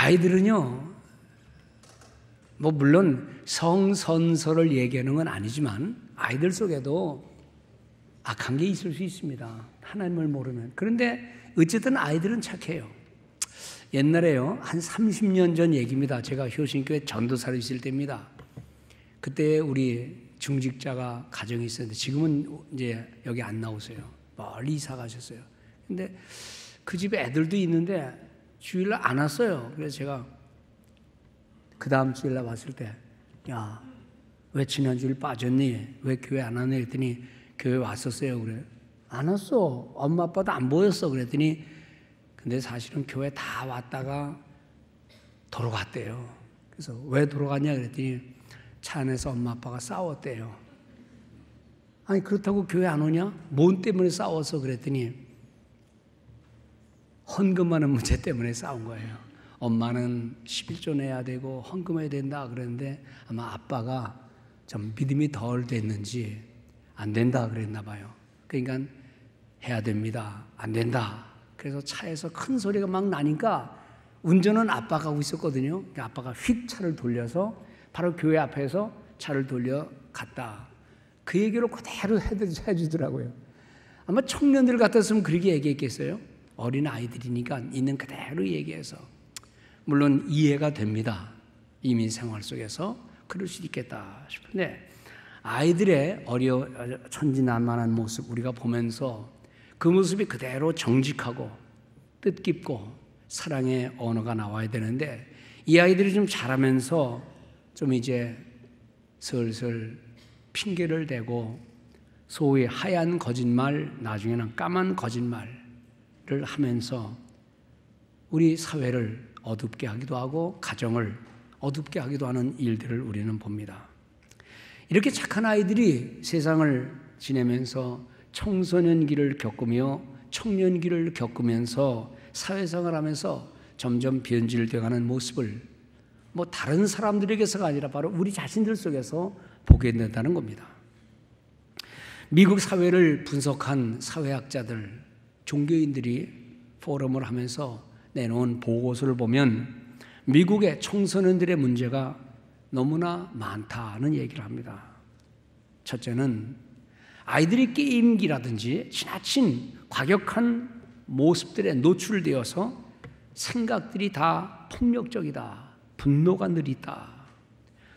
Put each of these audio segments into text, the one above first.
아이들은요, 뭐 물론 성선설을 얘기하는 건 아니지만 아이들 속에도 악한 게 있을 수 있습니다. 하나님을 모르면. 그런데 어쨌든 아이들은 착해요. 옛날에요, 한 30년 전 얘기입니다. 제가 효신교회 전도사로 있을 때입니다. 그때 우리 중직자가 가정이 있었는데 지금은 이제 여기 안 나오세요. 멀리 이사 가셨어요. 근데 그 집에 애들도 있는데 주일날 안 왔어요. 그래서 제가 그 다음 주일날 왔을 때, 야, 왜 지난주일 빠졌니? 왜 교회 안 왔니? 그랬더니 교회 왔었어요. 그래. 안 왔어. 엄마 아빠도 안 보였어. 그랬더니 근데 사실은 교회 다 왔다가 돌아갔대요. 그래서 왜 돌아갔냐 그랬더니 차 안에서 엄마 아빠가 싸웠대요. 아니 그렇다고 교회 안 오냐? 뭔 때문에 싸웠어? 그랬더니 헌금하는 문제 때문에 싸운 거예요. 엄마는 11조 내야 되고 헌금해야 된다 그랬는데 아마 아빠가 좀 믿음이 덜 됐는지 안 된다 그랬나 봐요. 그러니까 해야 됩니다. 안 된다. 그래서 차에서 큰 소리가 막 나니까 운전은 아빠가 하고 있었거든요. 그러니까 아빠가 휙 차를 돌려서 바로 교회 앞에서 차를 돌려 갔다. 그 얘기를 그대로 해주더라고요. 아마 청년들 같았으면 그렇게 얘기했겠어요. 어린 아이들이니까 있는 그대로 얘기해서. 물론 이해가 됩니다. 이민 생활 속에서 그럴 수 있겠다 싶은데 아이들의 천진난만한 모습 우리가 보면서 그 모습이 그대로 정직하고 뜻깊고 사랑의 언어가 나와야 되는데 이 아이들이 좀 자라면서 좀 이제 슬슬 핑계를 대고 소위 하얀 거짓말, 나중에는 까만 거짓말을 하면서 우리 사회를 어둡게 하기도 하고 가정을 어둡게 하기도 하는 일들을 우리는 봅니다. 이렇게 착한 아이들이 세상을 지내면서 청소년기를 겪으며 청년기를 겪으면서 사회생활을 하면서 점점 변질되어가는 모습을 뭐 다른 사람들에게서가 아니라 바로 우리 자신들 속에서 보게 된다는 겁니다. 미국 사회를 분석한 사회학자들, 종교인들이 포럼을 하면서 내놓은 보고서를 보면 미국의 청소년들의 문제가 너무나 많다는 얘기를 합니다. 첫째는 아이들이 게임기라든지 지나친 과격한 모습들에 노출되어서 생각들이 다 폭력적이다. 분노가 느리다.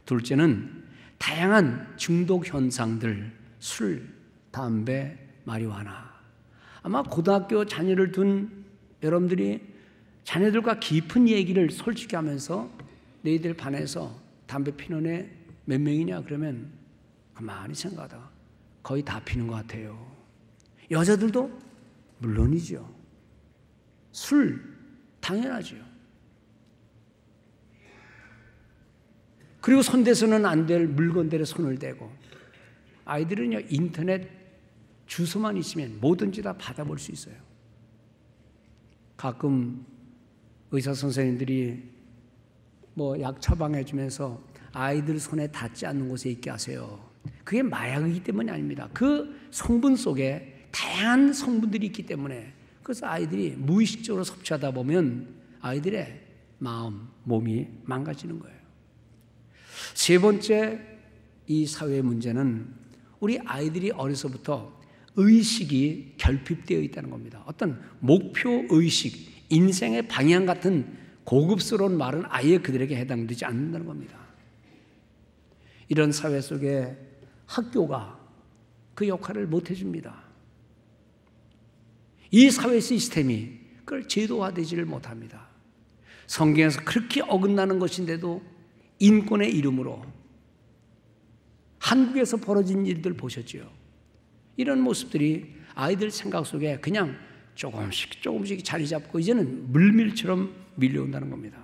둘째는 다양한 중독 현상들, 술, 담배, 마리화나. 아마 고등학교 자녀를 둔 여러분들이 자녀들과 깊은 얘기를 솔직히 하면서 너희들 반에서 담배 피는 애 몇 명이냐 그러면 가만히 생각하다가 거의 다 피는 것 같아요. 여자들도 물론이죠. 술 당연하죠. 그리고 손대서는 안 될 물건들에 손을 대고 아이들은요 인터넷 주소만 있으면 뭐든지 다 받아볼 수 있어요. 가끔 의사 선생님들이 뭐 약 처방해 주면서 아이들 손에 닿지 않는 곳에 있게 하세요. 그게 마약이기 때문이 아닙니다. 그 성분 속에 다양한 성분들이 있기 때문에 그래서 아이들이 무의식적으로 섭취하다 보면 아이들의 마음, 몸이 망가지는 거예요. 세 번째 이 사회의 문제는 우리 아이들이 어려서부터 의식이 결핍되어 있다는 겁니다. 어떤 목표 의식, 인생의 방향 같은 고급스러운 말은 아예 그들에게 해당되지 않는다는 겁니다. 이런 사회 속에 학교가 그 역할을 못 해줍니다. 이 사회 시스템이 그걸 제도화되지를 못합니다. 성경에서 그렇게 어긋나는 것인데도 인권의 이름으로 한국에서 벌어진 일들 보셨죠? 이런 모습들이 아이들 생각 속에 그냥 조금씩 자리 잡고 이제는 물밀처럼 밀려온다는 겁니다.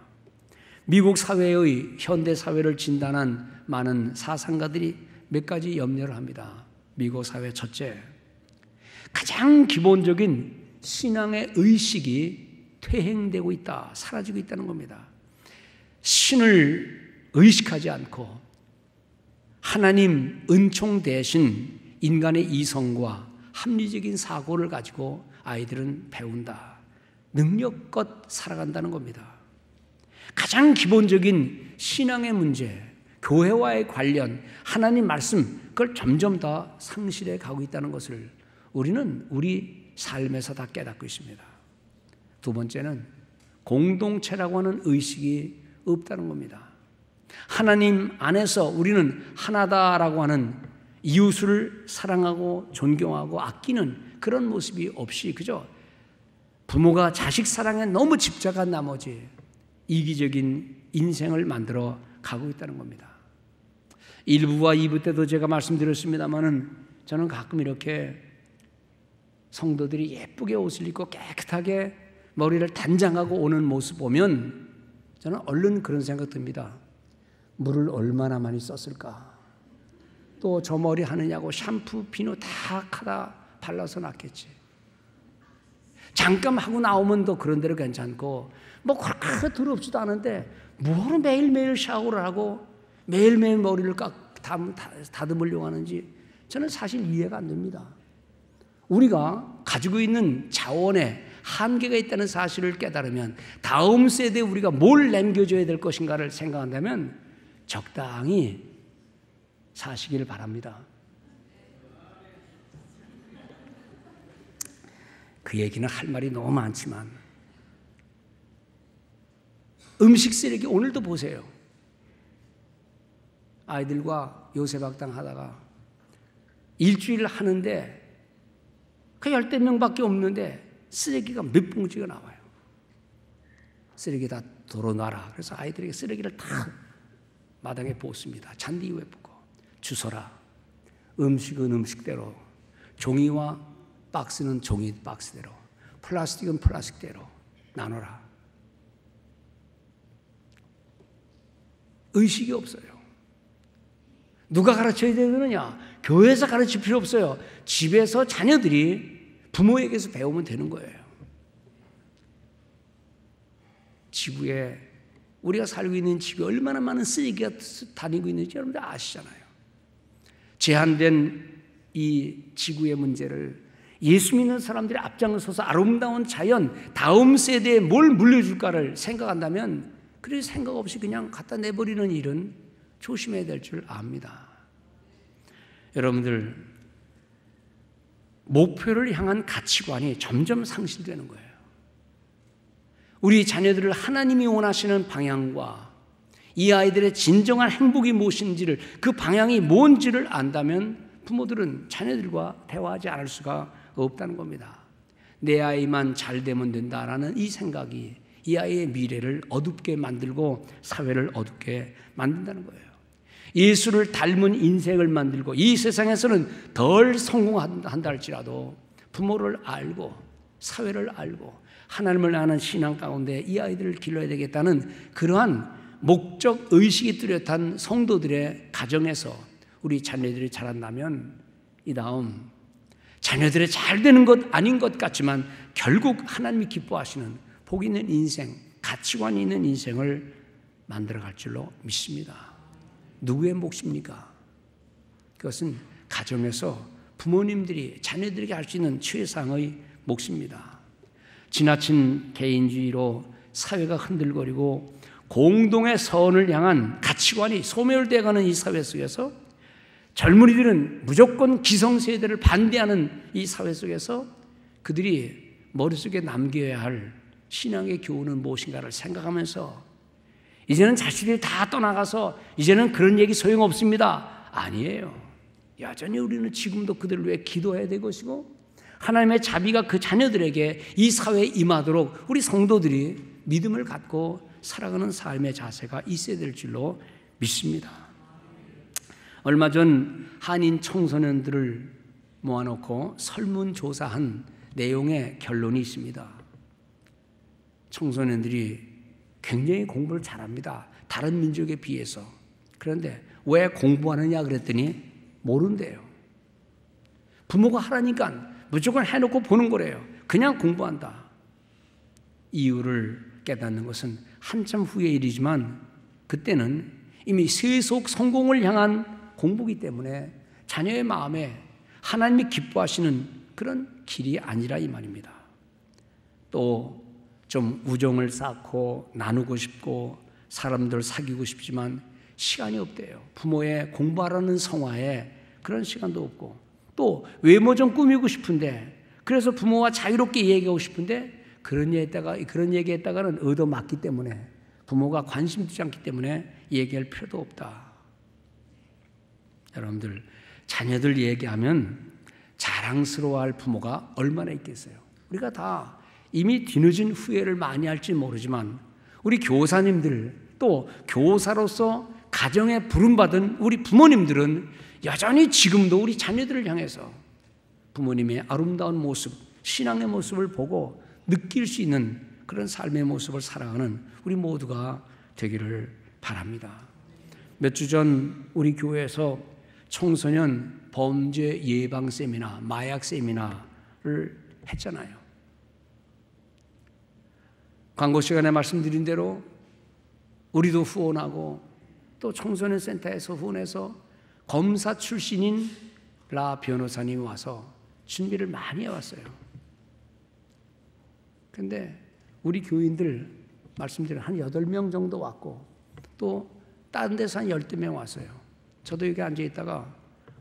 미국 사회의 현대 사회를 진단한 많은 사상가들이 몇 가지 염려를 합니다. 미국 사회 첫째, 가장 기본적인 신앙의 의식이 퇴행되고 있다, 사라지고 있다는 겁니다. 신을 의식하지 않고 하나님 은총 대신 인간의 이성과 합리적인 사고를 가지고 아이들은 배운다. 능력껏 살아간다는 겁니다. 가장 기본적인 신앙의 문제, 교회와의 관련, 하나님 말씀, 그걸 점점 더 상실해 가고 있다는 것을 우리는 우리 삶에서 다 깨닫고 있습니다. 두 번째는 공동체라고 하는 의식이 없다는 겁니다. 하나님 안에서 우리는 하나다라고 하는 이웃을 사랑하고 존경하고 아끼는 그런 모습이 없이 그저 부모가 자식 사랑에 너무 집착한 나머지 이기적인 인생을 만들어 가고 있다는 겁니다. 1부와 2부 때도 제가 말씀드렸습니다마는 저는 가끔 이렇게 성도들이 예쁘게 옷을 입고 깨끗하게 머리를 단장하고 오는 모습 보면 저는 얼른 그런 생각 듭니다. 물을 얼마나 많이 썼을까? 또 저 머리 하느냐고 샴푸, 비누 다 하다 발라서 놨겠지. 잠깐 하고 나오면 또 그런 대로 괜찮고 뭐 그렇게 더럽지도 않은데 뭐로 매일매일 샤워를 하고 매일매일 머리를 다듬으려고 하는지 저는 사실 이해가 안 됩니다. 우리가 가지고 있는 자원에 한계가 있다는 사실을 깨달으면 다음 세대에 우리가 뭘 남겨줘야 될 것인가를 생각한다면 적당히 사시기를 바랍니다. 그 얘기는 할 말이 너무 많지만 음식 쓰레기 오늘도 보세요. 아이들과 요새박당 하다가 일주일 하는데 그 10명밖에 없는데 쓰레기가 몇 봉지가 나와요. 쓰레기 다 도로 놔라. 그래서 아이들에게 쓰레기를 다 마당에 붓습니다. 잔디 위에 붓고 주워라. 음식은 음식대로, 종이와 박스는 종이 박스대로, 플라스틱은 플라스틱대로 나눠라. 의식이 없어요. 누가 가르쳐야 되느냐? 교회에서 가르칠 필요 없어요. 집에서 자녀들이 부모에게서 배우면 되는 거예요. 지구에 우리가 살고 있는 집에 얼마나 많은 쓰레기가 다니고 있는지 여러분들 아시잖아요. 제한된 이 지구의 문제를 예수 믿는 사람들이 앞장서서 아름다운 자연, 다음 세대에 뭘 물려줄까를 생각한다면 그렇게 생각 없이 그냥 갖다 내버리는 일은 조심해야 될 줄 압니다. 여러분들 목표를 향한 가치관이 점점 상실되는 거예요. 우리 자녀들을 하나님이 원하시는 방향과 이 아이들의 진정한 행복이 무엇인지를, 그 방향이 뭔지를 안다면 부모들은 자녀들과 대화하지 않을 수가 없다는 겁니다. 내 아이만 잘 되면 된다라는 이 생각이 이 아이의 미래를 어둡게 만들고 사회를 어둡게 만든다는 거예요. 예수를 닮은 인생을 만들고 이 세상에서는 덜 성공한다 할지라도 부모를 알고 사회를 알고 하나님을 아는 신앙 가운데 이 아이들을 길러야 되겠다는 그러한 목적 의식이 뚜렷한 성도들의 가정에서 우리 자녀들이 자란다면 이 다음 자녀들의 잘 되는 것 아닌 것 같지만 결국 하나님이 기뻐하시는 복 있는 인생, 가치관이 있는 인생을 만들어갈 줄로 믿습니다. 누구의 몫입니까? 그것은 가정에서 부모님들이 자녀들에게 할 수 있는 최상의 몫입니다. 지나친 개인주의로 사회가 흔들거리고 공동의 선을 향한 가치관이 소멸되어가는 이 사회 속에서 젊은이들은 무조건 기성세대를 반대하는 이 사회 속에서 그들이 머릿속에 남겨야 할 신앙의 교훈은 무엇인가를 생각하면서 이제는 자식들이 다 떠나가서 이제는 그런 얘기 소용없습니다. 아니에요. 여전히 우리는 지금도 그들을 위해 기도해야 될 것이고 하나님의 자비가 그 자녀들에게 이 사회에 임하도록 우리 성도들이 믿음을 갖고 살아가는 삶의 자세가 있어야 될 줄로 믿습니다. 얼마 전 한인 청소년들을 모아놓고 설문조사한 내용의 결론이 있습니다. 청소년들이 굉장히 공부를 잘합니다. 다른 민족에 비해서. 그런데 왜 공부하느냐 그랬더니 모른대요. 부모가 하라니까 무조건 해놓고 보는 거래요. 그냥 공부한다. 이유를 깨닫는 것은 한참 후의 일이지만 그때는 이미 세속 성공을 향한 공부이기 때문에 자녀의 마음에 하나님이 기뻐하시는 그런 길이 아니라 이 말입니다. 또 좀 우정을 쌓고 나누고 싶고 사람들 사귀고 싶지만 시간이 없대요. 부모의 공부하라는 성화에 그런 시간도 없고, 또 외모 좀 꾸미고 싶은데, 그래서 부모와 자유롭게 얘기하고 싶은데 그런 얘기했다가는 얻어맞기 때문에, 부모가 관심 두지 않기 때문에 얘기할 필요도 없다. 여러분들, 자녀들 얘기하면 자랑스러워할 부모가 얼마나 있겠어요. 우리가 다 이미 뒤늦은 후회를 많이 할지 모르지만, 우리 교사님들, 또 교사로서 가정에 부름받은 우리 부모님들은 여전히 지금도 우리 자녀들을 향해서 부모님의 아름다운 모습, 신앙의 모습을 보고 느낄 수 있는 그런 삶의 모습을 살아가는 우리 모두가 되기를 바랍니다. 몇 주 전 우리 교회에서 청소년 범죄 예방 세미나, 마약 세미나를 했잖아요. 광고 시간에 말씀드린 대로 우리도 후원하고, 또 청소년 센터에서 후원해서 검사 출신인 라 변호사님이 와서 준비를 많이 해왔어요. 근데 우리 교인들 말씀드린 한 8명 정도 왔고, 또 다른 데서 한 12명 왔어요. 저도 여기 앉아있다가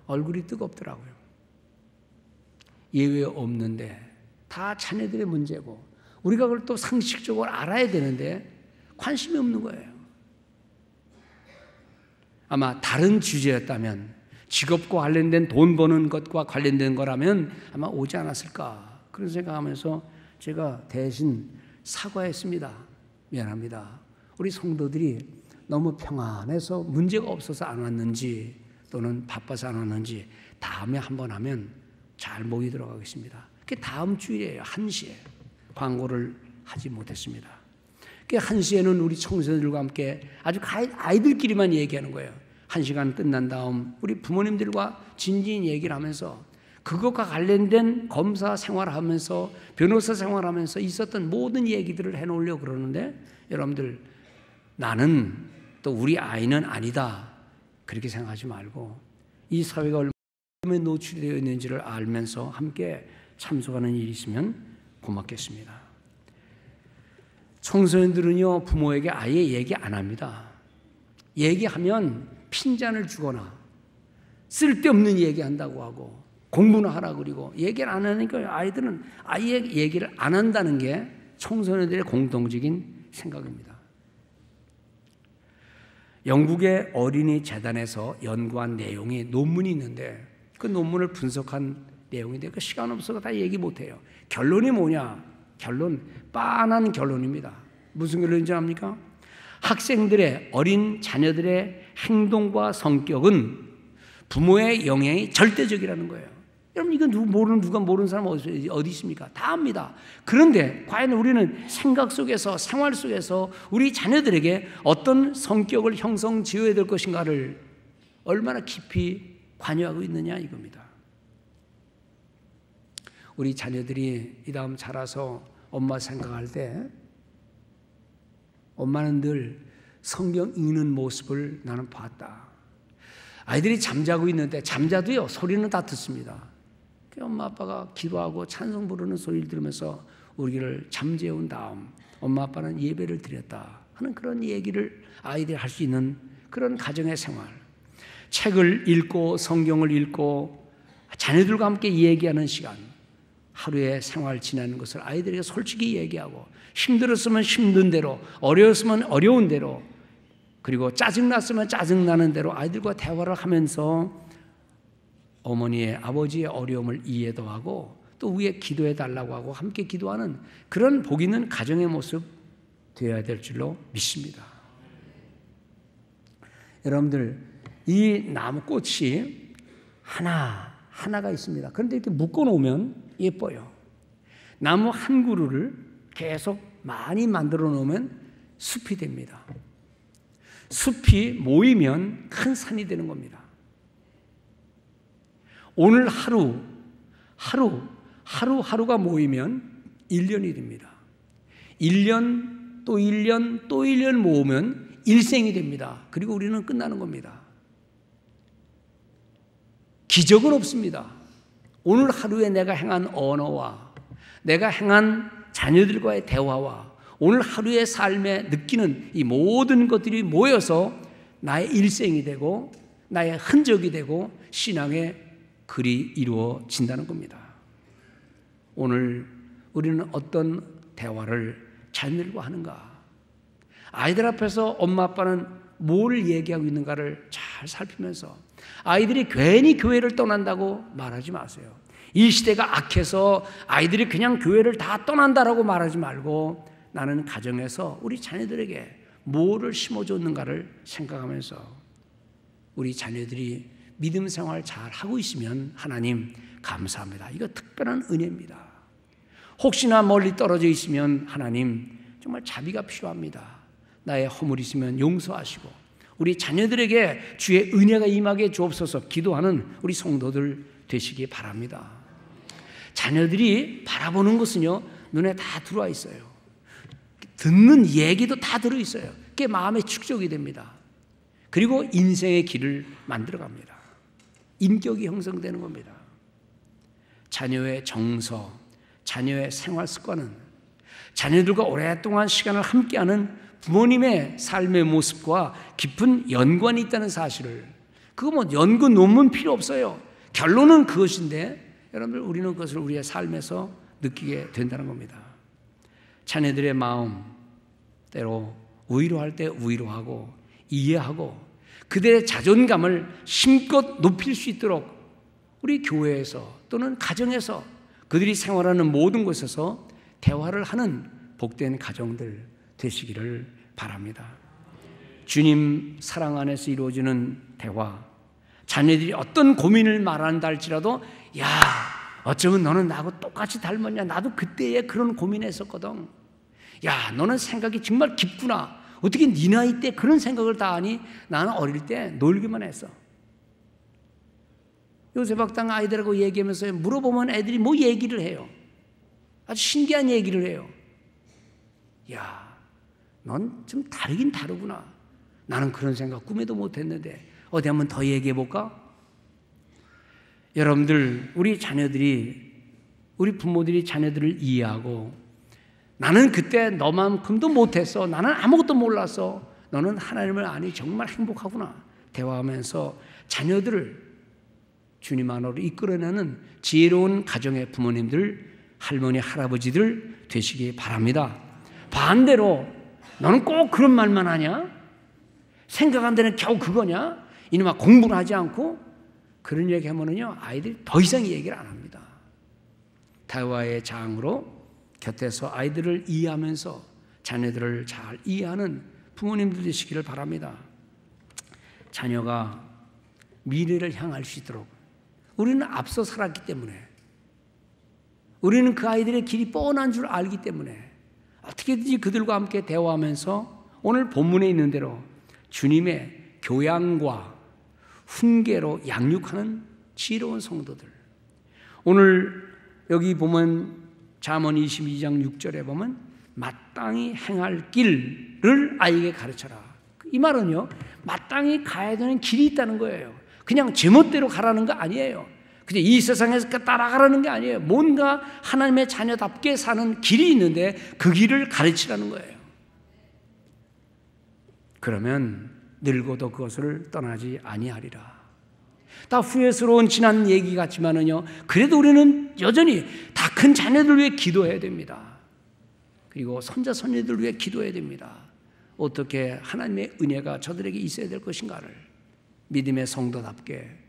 얼굴이 뜨겁더라고요. 예외 없는데 다 자녀들의 문제고, 우리가 그걸 또 상식적으로 알아야 되는데 관심이 없는 거예요. 아마 다른 주제였다면, 직업과 관련된 돈 버는 것과 관련된 거라면 아마 오지 않았을까, 그런 생각하면서 제가 대신 사과했습니다. 미안합니다. 우리 성도들이 너무 평안해서 문제가 없어서 안 왔는지, 또는 바빠서 안 왔는지 다음에 한번 하면 잘 모이도록 하겠습니다. 그게 다음 주일이에요. 1시에. 광고를 하지 못했습니다. 그 1시에는 우리 청소년들과 함께 아주 아이들끼리만 얘기하는 거예요. 1시간 끝난 다음 우리 부모님들과 진지한 얘기를 하면서 그것과 관련된 검사 생활하면서 변호사 생활하면서 있었던 모든 얘기들을 해놓으려고 그러는데, 여러분들, 나는 또 우리 아이는 아니다, 그렇게 생각하지 말고 이 사회가 얼마나 노출되어 있는지를 알면서 함께 참석하는 일이 있으면 고맙겠습니다. 청소년들은요, 부모에게 아예 얘기 안 합니다. 얘기하면 핀잔을 주거나 쓸데없는 얘기한다고 하고 공부나 하라 그리고 얘기를 안 하니까 아이들은 아예 얘기를 안 한다는 게 청소년들의 공통적인 생각입니다. 영국의 어린이 재단에서 연구한 내용이 논문이 있는데, 그 논문을 분석한 내용인데 그 시간 없어서 다 얘기 못해요. 결론이 뭐냐? 결론, 빤한 결론입니다. 무슨 결론인지 압니까? 학생들의, 어린 자녀들의 행동과 성격은 부모의 영향이 절대적이라는 거예요. 여러분, 이건 누가 모르는 사람 어디 있습니까? 다 압니다. 그런데 과연 우리는 생각 속에서, 생활 속에서 우리 자녀들에게 어떤 성격을 형성지어야 될 것인가를 얼마나 깊이 관여하고 있느냐, 이겁니다. 우리 자녀들이 이 다음 자라서 엄마 생각할 때, 엄마는 늘 성경 읽는 모습을 나는 봤다. 아이들이 잠자고 있는데, 잠자도요, 소리는 다 듣습니다. 엄마 아빠가 기도하고 찬송 부르는 소리를 들으면서 우리를 잠재운 다음 엄마 아빠는 예배를 드렸다 하는 그런 얘기를 아이들이 할 수 있는 그런 가정의 생활, 책을 읽고 성경을 읽고 자녀들과 함께 얘기하는 시간, 하루의 생활 지내는 것을 아이들에게 솔직히 얘기하고, 힘들었으면 힘든 대로, 어려웠으면 어려운 대로, 그리고 짜증났으면 짜증나는 대로 아이들과 대화를 하면서 어머니의, 아버지의 어려움을 이해도 하고 또 위에 기도해 달라고 하고 함께 기도하는 그런 복 있는 가정의 모습 되어야 될 줄로 믿습니다. 여러분들, 이 나무꽃이 하나가 있습니다. 그런데 이렇게 묶어놓으면 예뻐요. 나무 한 그루를 계속 많이 만들어 놓으면 숲이 됩니다. 숲이 모이면 큰 산이 되는 겁니다. 오늘 하루가 모이면 1년이 됩니다. 1년, 또 1년, 또 1년 모으면 일생이 됩니다. 그리고 우리는 끝나는 겁니다. 기적은 없습니다. 오늘 하루에 내가 행한 언어와 내가 행한 자녀들과의 대화와 오늘 하루의 삶에 느끼는 이 모든 것들이 모여서 나의 일생이 되고 나의 흔적이 되고 신앙의 글이 이루어진다는 겁니다. 오늘 우리는 어떤 대화를 자녀들과 하는가? 아이들 앞에서 엄마 아빠는 뭘 얘기하고 있는가를 잘 살피면서 아이들이 괜히 교회를 떠난다고 말하지 마세요. 이 시대가 악해서 아이들이 그냥 교회를 다 떠난다라고 말하지 말고 나는 가정에서 우리 자녀들에게 뭐를 심어줬는가를 생각하면서 우리 자녀들이 믿음 생활 잘 하고 있으면 하나님 감사합니다. 이거 특별한 은혜입니다. 혹시나 멀리 떨어져 있으면 하나님 정말 자비가 필요합니다. 나의 허물 있으면 용서하시고 우리 자녀들에게 주의 은혜가 임하게 주옵소서 기도하는 우리 성도들 되시기 바랍니다. 자녀들이 바라보는 것은요 눈에 다 들어와 있어요. 듣는 얘기도 다 들어있어요. 그게 마음의 축적이 됩니다. 그리고 인생의 길을 만들어갑니다. 인격이 형성되는 겁니다. 자녀의 정서, 자녀의 생활 습관은 자녀들과 오랫동안 시간을 함께하는 부모님의 삶의 모습과 깊은 연관이 있다는 사실을, 그거 뭐 연구 논문 필요 없어요. 결론은 그것인데 여러분들 우리는 그것을 우리의 삶에서 느끼게 된다는 겁니다. 자녀들의 마음 때로 위로할 때 위로하고 이해하고 그들의 자존감을 힘껏 높일 수 있도록 우리 교회에서 또는 가정에서 그들이 생활하는 모든 곳에서 대화를 하는 복된 가정들 되시기를 바랍니다. 주님 사랑 안에서 이루어지는 대화, 자녀들이 어떤 고민을 말한다 할지라도 야 어쩌면 너는 나하고 똑같이 닮았냐, 나도 그때에 그런 고민했었거든. 야 너는 생각이 정말 깊구나. 어떻게 네 나이 때 그런 생각을 다 하니? 나는 어릴 때 놀기만 했어. 요셉학당 아이들하고 얘기하면서 물어보면 애들이 뭐 얘기를 해요. 아주 신기한 얘기를 해요. 야 넌 좀 다르긴 다르구나. 나는 그런 생각 꿈에도 못했는데 어디 한번 더 얘기해 볼까? 여러분들 우리 자녀들이, 우리 부모들이 자녀들을 이해하고 나는 그때 너만큼도 못했어, 나는 아무것도 몰랐어, 너는 하나님을 아니 정말 행복하구나 대화하면서 자녀들을 주님 안으로 이끌어내는 지혜로운 가정의 부모님들, 할머니, 할아버지들 되시기 바랍니다. 반대로 너는 꼭 그런 말만 하냐? 생각한 데는 겨우 그거냐? 이놈아 공부를 하지 않고? 그런 얘기 하면은요 아이들이 더 이상 얘기를 안 합니다. 대화의 장으로 곁에서 아이들을 이해하면서 자녀들을 잘 이해하는 부모님들 되시기를 바랍니다. 자녀가 미래를 향할 수 있도록 우리는 앞서 살았기 때문에, 우리는 그 아이들의 길이 뻔한 줄 알기 때문에 어떻게든지 그들과 함께 대화하면서 오늘 본문에 있는 대로 주님의 교양과 훈계로 양육하는 지혜로운 성도들. 오늘 여기 보면 잠언 22장 6절에 보면 마땅히 행할 길을 아이에게 가르쳐라. 이 말은요 마땅히 가야 되는 길이 있다는 거예요. 그냥 제멋대로 가라는 거 아니에요. 그냥 이 세상에서 따라가라는 게 아니에요. 뭔가 하나님의 자녀답게 사는 길이 있는데 그 길을 가르치라는 거예요. 그러면 늙어도 그것을 떠나지 아니하리라. 다 후회스러운 지난 얘기 같지만은요 그래도 우리는 여전히 다 큰 자녀들 위해 기도해야 됩니다. 그리고 손자 손녀들 위해 기도해야 됩니다. 어떻게 하나님의 은혜가 저들에게 있어야 될 것인가를 믿음의 성도답게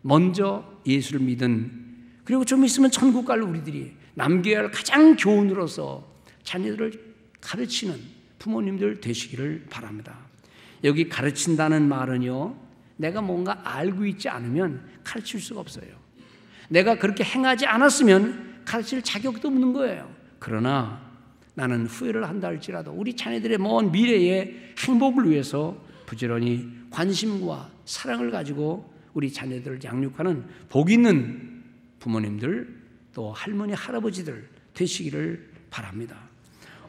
먼저 예수를 믿은, 그리고 좀 있으면 천국 갈 우리들이 남겨야 할 가장 교훈으로서 자녀들을 가르치는 부모님들 되시기를 바랍니다. 여기 가르친다는 말은요 내가 뭔가 알고 있지 않으면 가르칠 수가 없어요. 내가 그렇게 행하지 않았으면 가르칠 자격도 없는 거예요. 그러나 나는 후회를 한다 할지라도 우리 자녀들의 먼 미래의 행복을 위해서 부지런히 관심과 사랑을 가지고 우리 자녀들을 양육하는 복 있는 부모님들, 또 할머니, 할아버지들 되시기를 바랍니다.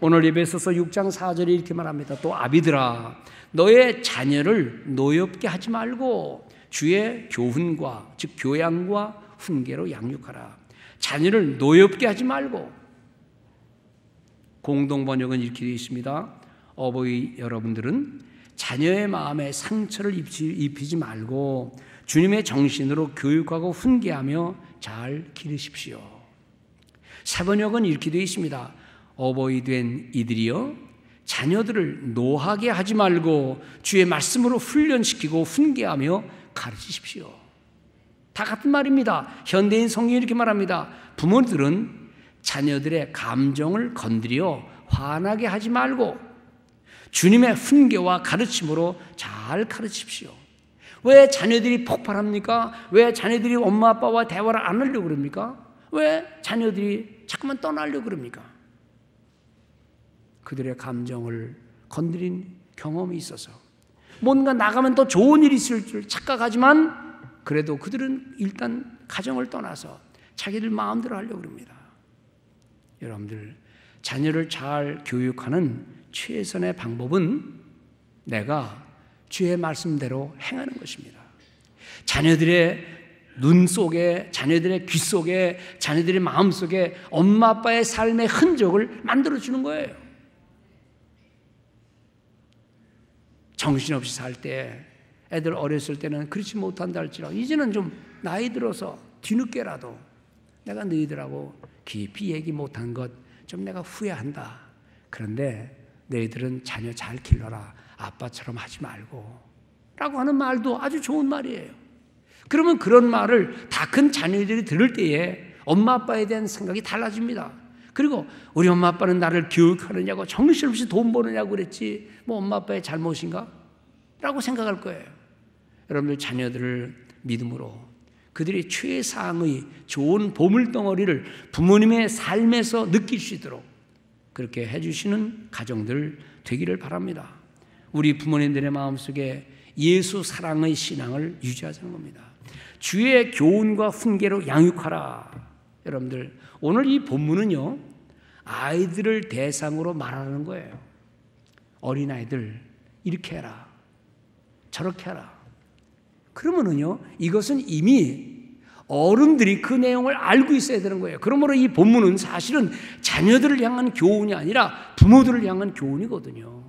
오늘 에베소서 6장 4절에 이렇게 말합니다. 또 아비들아 너의 자녀를 노엽게 하지 말고 주의 교훈과 즉 교양과 훈계로 양육하라. 자녀를 노엽게 하지 말고 공동 번역은 이렇게 되어 있습니다. 어버이 여러분들은 자녀의 마음에 상처를 입히지 말고 주님의 정신으로 교육하고 훈계하며 잘 기르십시오. 사번역은 이렇게 되어 있습니다. 어버이 된 이들이여 자녀들을 노하게 하지 말고 주의 말씀으로 훈련시키고 훈계하며 가르치십시오. 다 같은 말입니다. 현대인 성경이 이렇게 말합니다. 부모들은 자녀들의 감정을 건드려 화나게 하지 말고 주님의 훈계와 가르침으로 잘 가르치십시오. 왜 자녀들이 폭발합니까? 왜 자녀들이 엄마 아빠와 대화를 안 하려고 그럽니까? 왜 자녀들이 자꾸만 떠나려고 그럽니까? 그들의 감정을 건드린 경험이 있어서 뭔가 나가면 더 좋은 일이 있을 줄 착각하지만 그래도 그들은 일단 가정을 떠나서 자기들 마음대로 하려고 합니다. 여러분들, 자녀를 잘 교육하는 최선의 방법은 내가 주의 말씀대로 행하는 것입니다. 자녀들의 눈 속에, 자녀들의 귀 속에, 자녀들의 마음 속에 엄마 아빠의 삶의 흔적을 만들어주는 거예요. 정신없이 살 때, 애들 어렸을 때는 그렇지 못한다 할지라도 이제는 좀 나이 들어서 뒤늦게라도 내가 너희들하고 깊이 얘기 못한 것 좀 내가 후회한다. 그런데 너희들은 자녀 잘 길러라. 아빠처럼 하지 말고 라고 하는 말도 아주 좋은 말이에요. 그러면 그런 말을 다 큰 자녀들이 들을 때에 엄마 아빠에 대한 생각이 달라집니다. 그리고 우리 엄마 아빠는 나를 교육하느냐고 정신없이 돈 버느냐고 그랬지 뭐 엄마 아빠의 잘못인가? 라고 생각할 거예요. 여러분들 자녀들을 믿음으로 그들이 최상의 좋은 보물덩어리를 부모님의 삶에서 느낄 수 있도록 그렇게 해주시는 가정들 되기를 바랍니다. 우리 부모님들의 마음속에 예수 사랑의 신앙을 유지하자는 겁니다. 주의 교훈과 훈계로 양육하라. 여러분들 오늘 이 본문은요 아이들을 대상으로 말하는 거예요. 어린아이들 이렇게 해라 저렇게 해라. 그러면은요 이것은 이미 어른들이 그 내용을 알고 있어야 되는 거예요. 그러므로 이 본문은 사실은 자녀들을 향한 교훈이 아니라 부모들을 향한 교훈이거든요.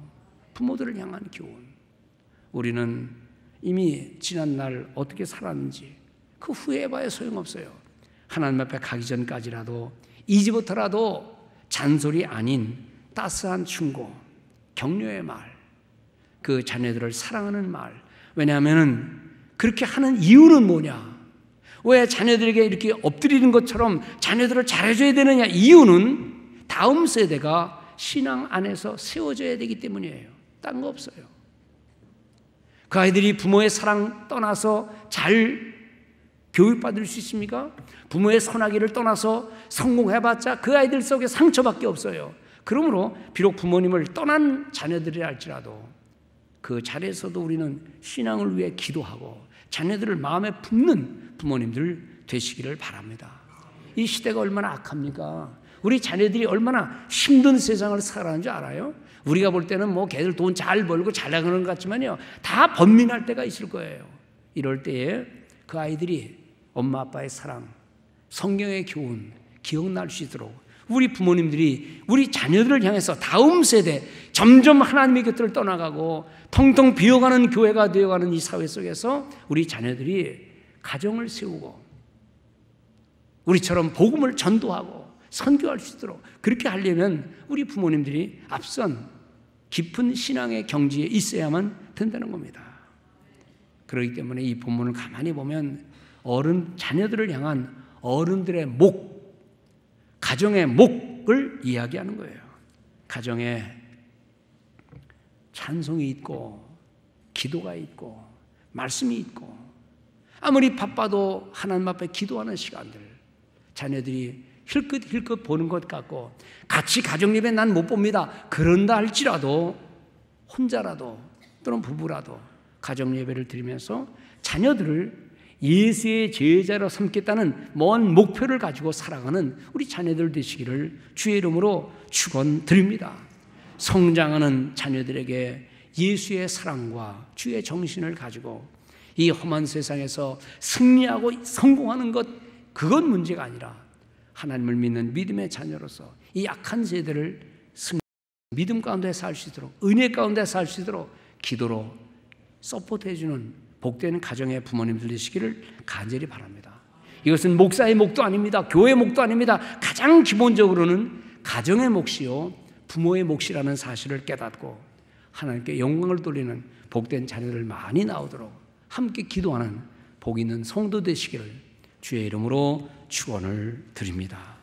부모들을 향한 교훈. 우리는 이미 지난날 어떻게 살았는지 그 후회해봐야 소용없어요. 하나님 앞에 가기 전까지라도 이제부터라도 잔소리 아닌 따스한 충고, 격려의 말, 그 자녀들을 사랑하는 말. 왜냐하면 그렇게 하는 이유는 뭐냐? 왜 자녀들에게 이렇게 엎드리는 것처럼 자녀들을 잘해줘야 되느냐? 이유는 다음 세대가 신앙 안에서 세워져야 되기 때문이에요. 딴 거 없어요. 그 아이들이 부모의 사랑 떠나서 잘 교육받을 수 있습니까? 부모의 선하기를 떠나서 성공해봤자 그 아이들 속에 상처밖에 없어요. 그러므로 비록 부모님을 떠난 자녀들이 할지라도 그 자리에서도 우리는 신앙을 위해 기도하고 자녀들을 마음에 품는 부모님들 되시기를 바랍니다. 이 시대가 얼마나 악합니까? 우리 자녀들이 얼마나 힘든 세상을 살아가는 줄 알아요? 우리가 볼 때는 뭐 걔들 돈 잘 벌고 잘 나가는 것 같지만요 다 번민할 때가 있을 거예요. 이럴 때에 그 아이들이 엄마 아빠의 사랑, 성경의 교훈 기억날 수 있도록 우리 부모님들이 우리 자녀들을 향해서 다음 세대 점점 하나님의 곁을 떠나가고 텅텅 비어가는 교회가 되어가는 이 사회 속에서 우리 자녀들이 가정을 세우고 우리처럼 복음을 전도하고 선교할 수 있도록 그렇게 하려면 우리 부모님들이 앞선 깊은 신앙의 경지에 있어야만 된다는 겁니다. 그렇기 때문에 이 본문을 가만히 보면 자녀들을 향한 어른들의 목, 가정의 목을 이야기하는 거예요. 가정에 찬송이 있고 기도가 있고 말씀이 있고 아무리 바빠도 하나님 앞에 기도하는 시간들 자녀들이 힐끗힐끗 보는 것 같고 같이 가정 예배 난 못 봅니다. 그런다 할지라도 혼자라도 또는 부부라도 가정 예배를 드리면서 자녀들을 예수의 제자로 삼겠다는 먼 목표를 가지고 살아가는 우리 자녀들 되시기를 주의 이름으로 축원드립니다. 성장하는 자녀들에게 예수의 사랑과 주의 정신을 가지고 이 험한 세상에서 승리하고 성공하는 것 그건 문제가 아니라 하나님을 믿는 믿음의 자녀로서 이 약한 세대를 믿음 가운데 살 수 있도록, 은혜 가운데 살 수 있도록 기도로 서포트해주는 복되는 가정의 부모님들 되시기를 간절히 바랍니다. 이것은 목사의 목도 아닙니다. 교회의 목도 아닙니다. 가장 기본적으로는 가정의 몫이요 부모의 몫이라는 사실을 깨닫고 하나님께 영광을 돌리는 복된 자녀들 많이 나오도록 함께 기도하는 복 있는 성도 되시기를 주의 이름으로 축원을 드립니다.